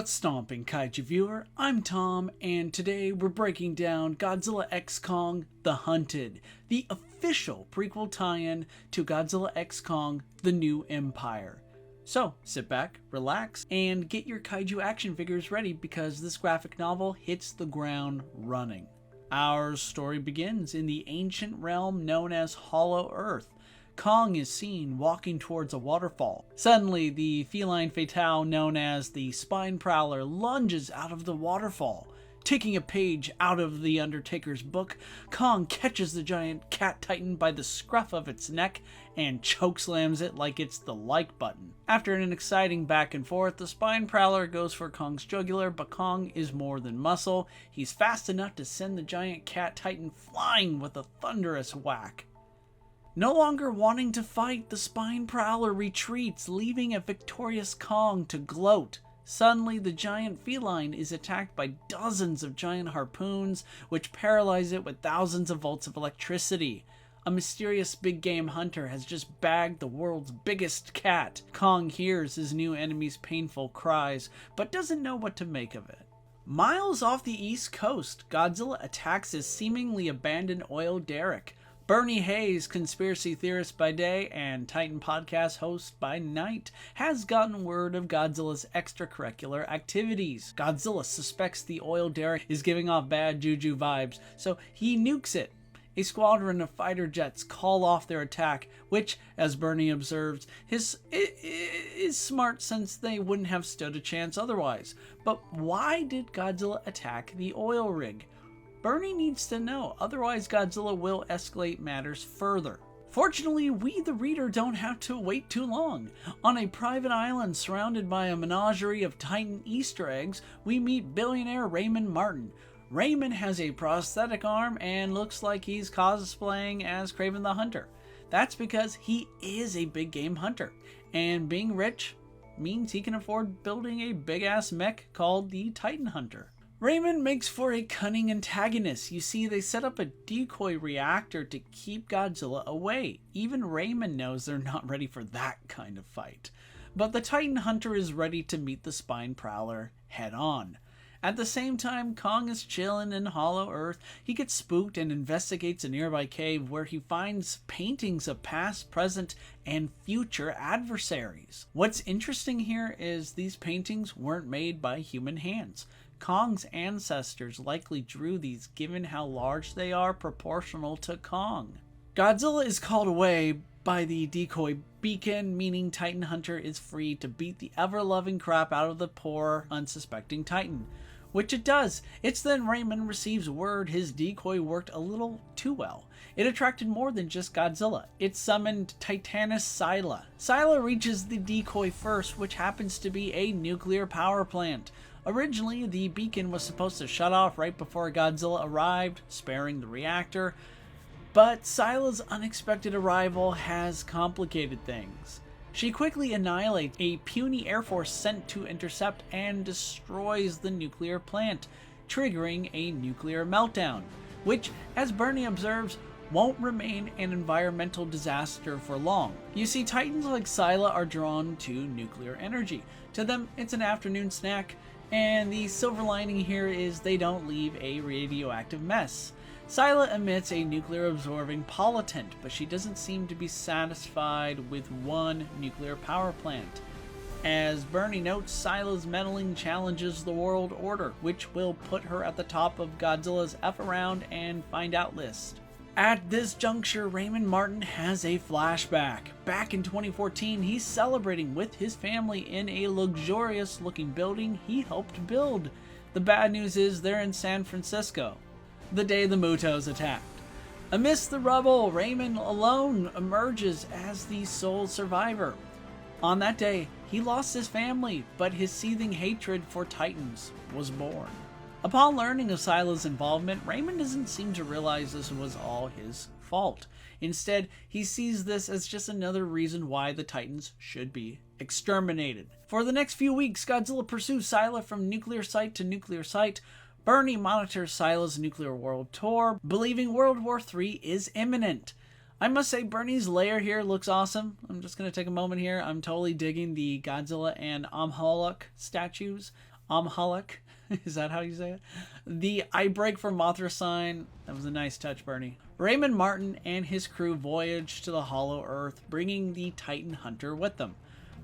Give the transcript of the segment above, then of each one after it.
What's stomping, Kaiju viewer? I'm Tom, and today we're breaking down Godzilla x Kong: The Hunted, the official prequel tie-in to Godzilla x Kong: The New Empire. So, sit back, relax, and get your kaiju action figures ready because this graphic novel hits the ground running. Our story begins in the ancient realm known as Hollow Earth. Kong is seen walking towards a waterfall. Suddenly, the feline fatale known as the Spine Prowler lunges out of the waterfall. Taking a page out of the Undertaker's book, Kong catches the giant cat titan by the scruff of its neck and chokeslams it like it's the like button. After an exciting back and forth, the Spine Prowler goes for Kong's jugular, but Kong is more than muscle. He's fast enough to send the giant cat titan flying with a thunderous whack. No longer wanting to fight, the Spine Prowler retreats, leaving a victorious Kong to gloat. Suddenly, the giant feline is attacked by dozens of giant harpoons, which paralyze it with thousands of volts of electricity. A mysterious big game hunter has just bagged the world's biggest cat. Kong hears his new enemy's painful cries, but doesn't know what to make of it. Miles off the east coast, Godzilla attacks his seemingly abandoned oil derrick. Bernie Hayes, conspiracy theorist by day and Titan podcast host by night, has gotten word of Godzilla's extracurricular activities. Godzilla suspects the oil derrick is giving off bad juju vibes, so he nukes it. A squadron of fighter jets call off their attack, which, as Bernie observes, is smart since they wouldn't have stood a chance otherwise. But why did Godzilla attack the oil rig? Bernie needs to know, otherwise Godzilla will escalate matters further. Fortunately, we the reader don't have to wait too long. On a private island surrounded by a menagerie of Titan Easter eggs, we meet billionaire Raymond Martin. Raymond has a prosthetic arm and looks like he's cosplaying as Kraven the Hunter. That's because he is a big game hunter, and being rich means he can afford building a big-ass mech called the Titan Hunter. Raymond makes for a cunning antagonist. You see, they set up a decoy reactor to keep Godzilla away. Even Raymond knows they're not ready for that kind of fight. But the Titan Hunter is ready to meet the Spine Prowler head on. At the same time, Kong is chilling in Hollow Earth. He gets spooked and investigates a nearby cave where he finds paintings of past, present, and future adversaries. What's interesting here is these paintings weren't made by human hands. Kong's ancestors likely drew these given how large they are proportional to Kong. Godzilla is called away by the decoy beacon, meaning Titan Hunter is free to beat the ever-loving crap out of the poor, unsuspecting Titan. Which it does. It's then Raymond receives word his decoy worked a little too well. It attracted more than just Godzilla. It summoned Titanus Sila. Sila reaches the decoy first, which happens to be a nuclear power plant. Originally, the beacon was supposed to shut off right before Godzilla arrived, sparing the reactor, but Sila's unexpected arrival has complicated things. She quickly annihilates a puny air force sent to intercept and destroys the nuclear plant, triggering a nuclear meltdown, which, as Bernie observes, won't remain an environmental disaster for long. You see, Titans like Sila are drawn to nuclear energy. To them, it's an afternoon snack, and the silver lining here is they don't leave a radioactive mess. Sila emits a nuclear-absorbing polytent, but she doesn't seem to be satisfied with one nuclear power plant. As Bernie notes, Sila's meddling challenges the world order, which will put her at the top of Godzilla's F around and find out list. At this juncture, Raymond Martin has a flashback. Back in 2014, he's celebrating with his family in a luxurious-looking building he helped build. The bad news is they're in San Francisco, the day the Mutos attacked. Amidst the rubble, Raymond alone emerges as the sole survivor. On that day, he lost his family, but his seething hatred for Titans was born. Upon learning of Sila's involvement, Raymond doesn't seem to realize this was all his fault. Instead, he sees this as just another reason why the Titans should be exterminated. For the next few weeks, Godzilla pursues Sila from nuclear site to nuclear site. Bernie monitors Sila's nuclear world tour, believing World War III is imminent. I must say Bernie's lair here looks awesome. I'm just going to take a moment here. I'm totally digging the Godzilla and Amhaluk statues Amhalik. Is that how you say it? The I break for Mothra sign. That was a nice touch, Bernie. Raymond Martin and his crew voyage to the Hollow Earth, bringing the Titan Hunter with them.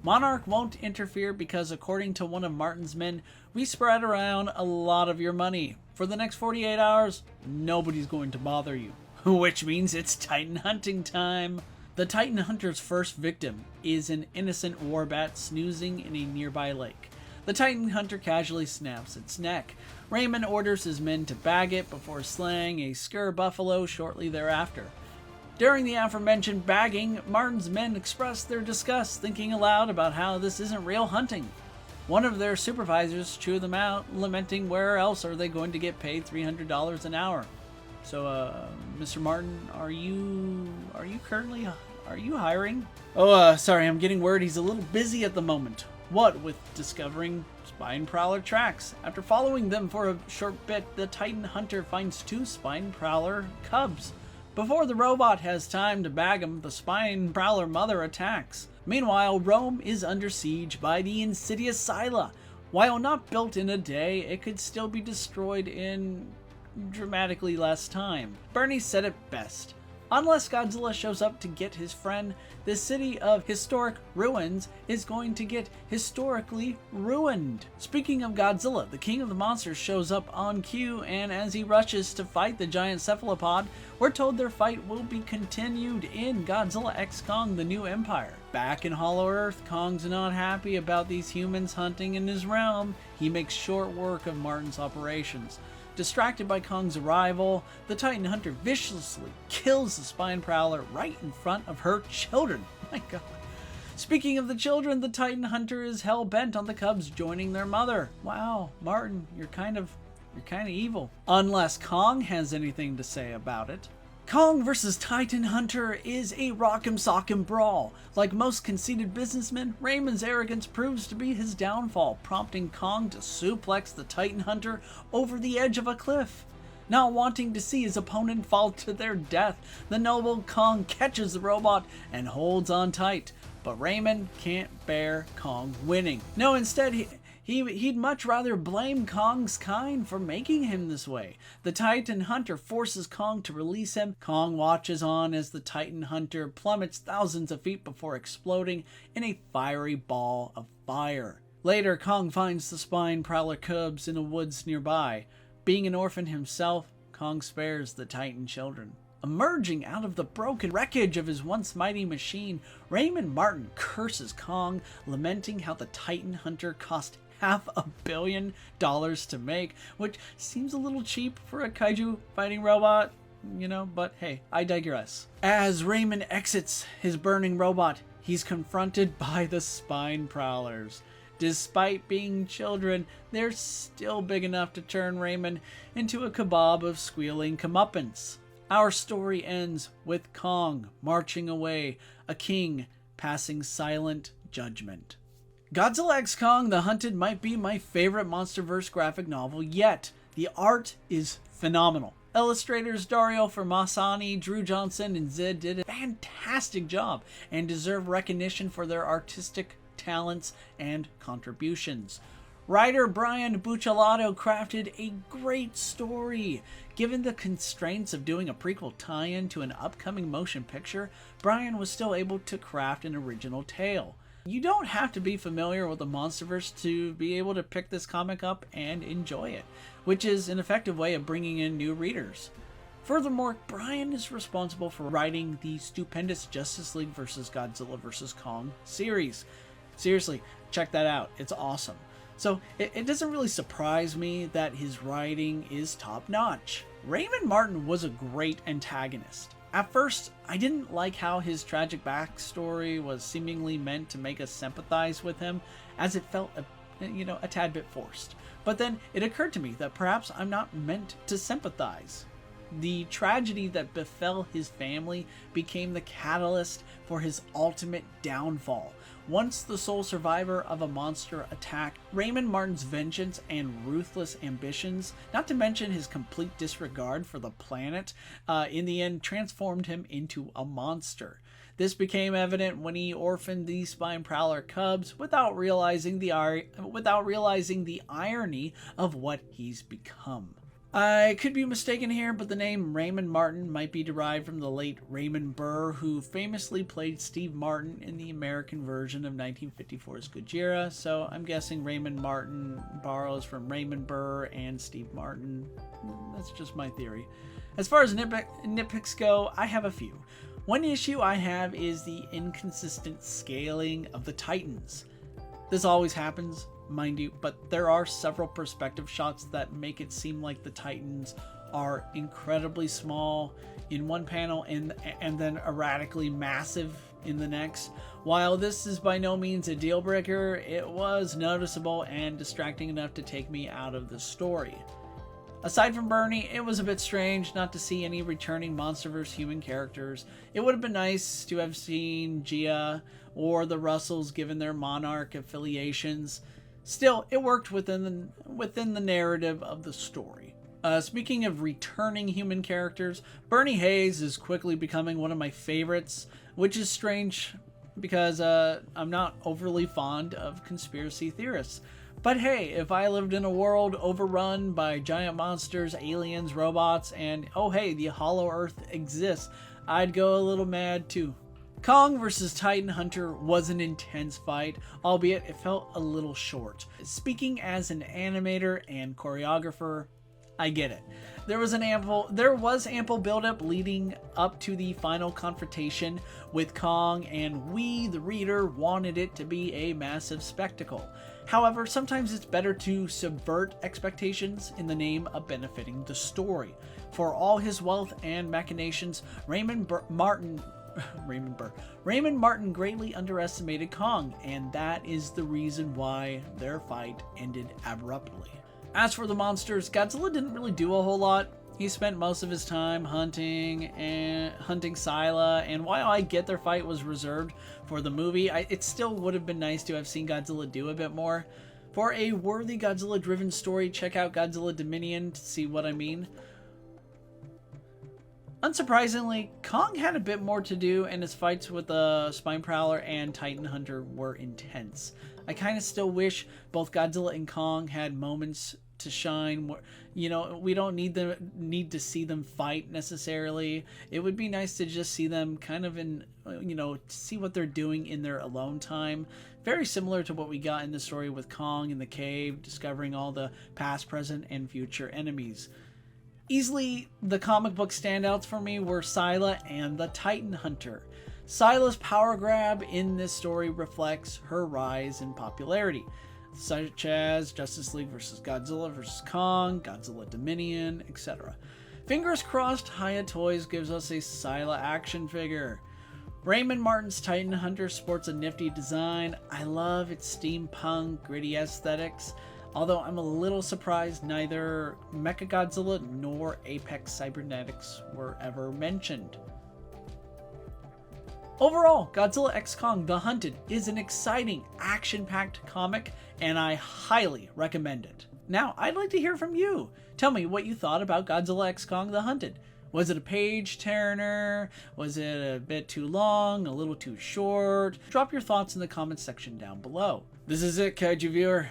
Monarch won't interfere because, according to one of Martin's men, we spread around a lot of your money. For the next 48 hours, nobody's going to bother you. Which means it's Titan hunting time. The Titan Hunter's first victim is an innocent warbat snoozing in a nearby lake. The Titan Hunter casually snaps its neck. Raymond orders his men to bag it before slaying a skur buffalo shortly thereafter. During the aforementioned bagging, Martin's men express their disgust, thinking aloud about how this isn't real hunting. One of their supervisors chew them out, lamenting where else are they going to get paid $300 an hour. So, Mr. Martin, are you hiring? Oh, sorry, I'm getting word he's a little busy at the moment. What with discovering Spine Prowler tracks? After following them for a short bit, the Titan Hunter finds 2 Spine Prowler cubs. Before the robot has time to bag them, the Spine Prowler mother attacks. Meanwhile, Rome is under siege by the insidious Sila. While not built in a day, it could still be destroyed in dramatically less time. Bernie said it best. Unless Godzilla shows up to get his friend, the city of historic ruins is going to get historically ruined. Speaking of Godzilla, the king of the monsters shows up on cue, and as he rushes to fight the giant cephalopod, we're told their fight will be continued in Godzilla x Kong: The New Empire. Back in Hollow Earth, Kong's not happy about these humans hunting in his realm. He makes short work of Martin's operations. Distracted by Kong's arrival, the Titan Hunter viciously kills the Spine Prowler right in front of her children. My god. Speaking of the children, the Titan Hunter is hell-bent on the cubs joining their mother. Wow, Martin, you're kind of evil. Unless Kong has anything to say about it. Kong vs. Titan Hunter is a rock'em sock'em brawl. Like most conceited businessmen, Raymond's arrogance proves to be his downfall, prompting Kong to suplex the Titan Hunter over the edge of a cliff. Not wanting to see his opponent fall to their death, the noble Kong catches the robot and holds on tight. But Raymond can't bear Kong winning. No, instead He'd much rather blame Kong's kind for making him this way. The Titan Hunter forces Kong to release him. Kong watches on as the Titan Hunter plummets thousands of feet before exploding in a fiery ball of fire. Later, Kong finds the Spine Prowler cubs in the woods nearby. Being an orphan himself, Kong spares the Titan children. Emerging out of the broken wreckage of his once mighty machine, Raymond Martin curses Kong, lamenting how the Titan Hunter cost $500 million to make, which seems a little cheap for a kaiju fighting robot, but hey, I digress. As Raymond exits his burning robot, he's confronted by the Spine Prowlers. Despite being children, they're still big enough to turn Raymond into a kebab of squealing comeuppance. Our story ends with Kong marching away, a king passing silent judgment. Godzilla x Kong: The Hunted might be my favorite Monsterverse graphic novel yet. The art is phenomenal. Illustrators Dario Formasani, Drew Johnson, and Zid did a fantastic job and deserve recognition for their artistic talents and contributions. Writer Brian Buccellato crafted a great story. Given the constraints of doing a prequel tie-in to an upcoming motion picture, Brian was still able to craft an original tale. You don't have to be familiar with the Monsterverse to be able to pick this comic up and enjoy it, which is an effective way of bringing in new readers. Furthermore, Brian is responsible for writing the stupendous Justice League vs. Godzilla vs. Kong series. Seriously, check that out. It's awesome. So it doesn't really surprise me that his writing is top-notch. Raymond Martin was a great antagonist. At first, I didn't like how his tragic backstory was seemingly meant to make us sympathize with him, as it felt a tad bit forced. But then it occurred to me that perhaps I'm not meant to sympathize. The tragedy that befell his family became the catalyst for his ultimate downfall. Once the sole survivor of a monster attack, Raymond Martin's vengeance and ruthless ambitions, not to mention his complete disregard for the planet, in the end transformed him into a monster. This became evident when he orphaned the Spine Prowler cubs without realizing the irony of what he's become. I could be mistaken here, but the name Raymond Martin might be derived from the late Raymond Burr, who famously played Steve Martin in the American version of 1954's Gojira, so I'm guessing Raymond Martin borrows from Raymond Burr and Steve Martin. That's just my theory. As far as nitpicks go, I have a few. One issue I have is the inconsistent scaling of the Titans. This always happens, mind you, but there are several perspective shots that make it seem like the Titans are incredibly small in one panel and then erratically massive in the next. While this is by no means a deal breaker, it was noticeable and distracting enough to take me out of the story. Aside from Bernie, it was a bit strange not to see any returning Monsterverse human characters. It would have been nice to have seen Gia or the Russells given their Monarch affiliations. Still, it worked within the narrative of the story. Speaking of returning human characters, Bernie Hayes is quickly becoming one of my favorites, which is strange because I'm not overly fond of conspiracy theorists. But hey, if I lived in a world overrun by giant monsters, aliens, robots, and oh hey, the Hollow Earth exists, I'd go a little mad too. Kong vs. Titan Hunter was an intense fight, albeit it felt a little short. Speaking as an animator and choreographer, I get it. There was ample buildup leading up to the final confrontation with Kong, and we, the reader, wanted it to be a massive spectacle. However, sometimes it's better to subvert expectations in the name of benefiting the story. For all his wealth and machinations, Raymond Martin greatly underestimated Kong, and that is the reason why their fight ended abruptly. As for the monsters, Godzilla didn't really do a whole lot. He spent most of his time hunting Sila, and while I get their fight was reserved for the movie, it still would have been nice to have seen Godzilla do a bit more. For a worthy Godzilla-driven story, check out Godzilla Dominion to see what I mean. Unsurprisingly, Kong had a bit more to do, and his fights with the Spine Prowler and Titan Hunter were intense. I kind of still wish both Godzilla and Kong had moments to shine. You know, we don't need to see them fight necessarily. It would be nice to just see them kind of in, see what they're doing in their alone time. Very similar to what we got in the story with Kong in the cave, discovering all the past, present, and future enemies. Easily, the comic book standouts for me were Sila and the Titan Hunter. Sila's power grab in this story reflects her rise in popularity, such as Justice League vs. Godzilla vs. Kong, Godzilla Dominion, etc. Fingers crossed, Hiya Toys gives us a Sila action figure. Raymond Martin's Titan Hunter sports a nifty design. I love its steampunk, gritty aesthetics, although I'm a little surprised neither Mechagodzilla nor Apex Cybernetics were ever mentioned. Overall, Godzilla x Kong The Hunted is an exciting, action-packed comic, and I highly recommend it. Now, I'd like to hear from you. Tell me what you thought about Godzilla x Kong The Hunted. Was it a page-turner? Was it a bit too long? A little too short? Drop your thoughts in the comments section down below. This is it, Kaiju viewer.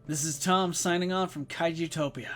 This is Tom signing off from Kaijutopia.